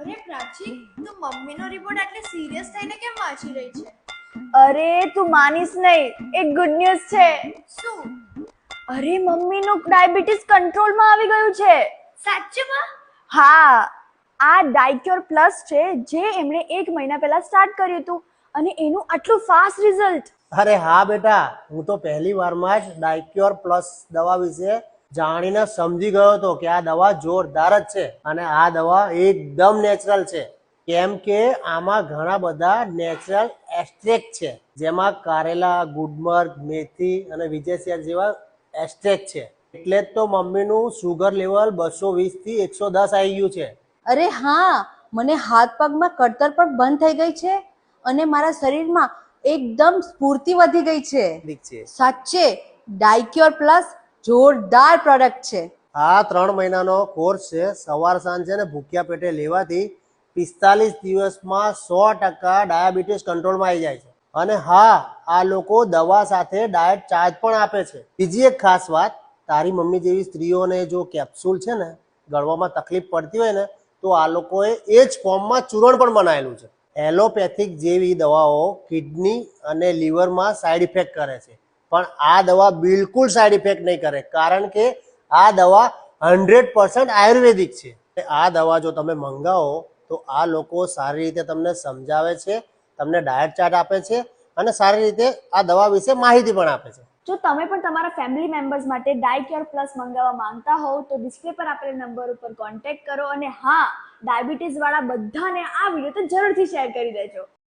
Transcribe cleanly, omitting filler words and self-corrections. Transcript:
અરે પ્રાચી, તું મમ્મીનો રિપોર્ટ આટલી સિરિયસ થઈને કેમ વાંચી રહી છે? અરે તું માનીશ નહીં, એક ગુડ ન્યૂઝ છે. શું? અરે મમ્મીનું ડાયાબિટીસ કંટ્રોલમાં આવી ગયું છે. સાચુમાં? હા, આ ડાયક્યોર પ્લસ છે જે એમણે 1 મહિના પહેલા સ્ટાર્ટ કર્યું હતું અને એનું આટલું ફાસ્ટ રિઝલ્ટ. અરે હા બેટા, હું તો પહેલી વારમાં જ ડાયક્યોર પ્લસ દવા વિશે જાણીને સમજી ગયો હતો કે આ દવા જોરદાર જ છે અને આ દવા એકદમ નેચરલ છે. કેમ કે આમાં ઘણા બધા નેચરલ એક્સ્ટ્રેક્ટ છે, જેમાં કારેલા, ગુડમર્ગ, મેથી અને વિજયશિયાર જેવા એક્સ્ટ્રેક્ટ છે. એટલે જ તો મમ્મીનું સુગર લેવલ 220 થી 110 આવી ગયું છે. અરે હા, મને હાથ પગમાં કળતર પણ બંધ થઈ ગઈ છે અને મારા શરીરમાં એકદમ સ્ફૂર્તિ વધી ગઈ છે. સાચે ડાયક્યોર પ્લસ જોરદાર પ્રોડક્ટ છે. આ 3 મહિનાનો કોર્સ છે. સવાર સાંજ છે ને ભૂખ્યા પેટે લેવાથી 45 દિવસમાં 100% ડાયાબિટીસ કંટ્રોલમાં આવી જાય છે. અને હા, આ લોકો દવા સાથે ડાયટ ચાર્જ પણ આપે છે. બીજી એક ખાસ વાત, તારી મમ્મી જેવી સ્ત્રીઓને જો કેપ્સ્યુલ છે ને ગળવામાં તકલીફ પડતી હોય ને, તો આ લોકોએ એ જ ફોર્મમાં ચૂર્ણ પણ બનાવેલું છે. એલોપેથિક જેવી દવાઓ કિડની અને લીવરમાં સાઈડ ઇફેક્ટ કરે છે, પણ આ દવા બિલકુલ સાઈડ ઇફેક્ટ નહીં કરે, કારણ કે આ દવા 100% આયુર્વેદિક છે. આ દવા જો તમે મંગાવો તો આ લોકો સારી રીતે તમને સમજાવે છે, તમને ડાયટ ચાર્ટ આપે છે અને સારી રીતે આ દવા વિશે માહિતી પણ આપે છે. જો તમે પણ તમારા ફેમિલી મેમ્બર્સ માટે ડાયક્યોર પ્લસ મંગાવવા માંગતા હોવ તો ડિસ્પ્લે પર આપેલા નંબર ઉપર કોન્ટેક્ટ કરો. અને હા, ડાયાબિટીસ વાળા બધાને આ વિડીયો તો જરૂરથી શેર કરી દેજો.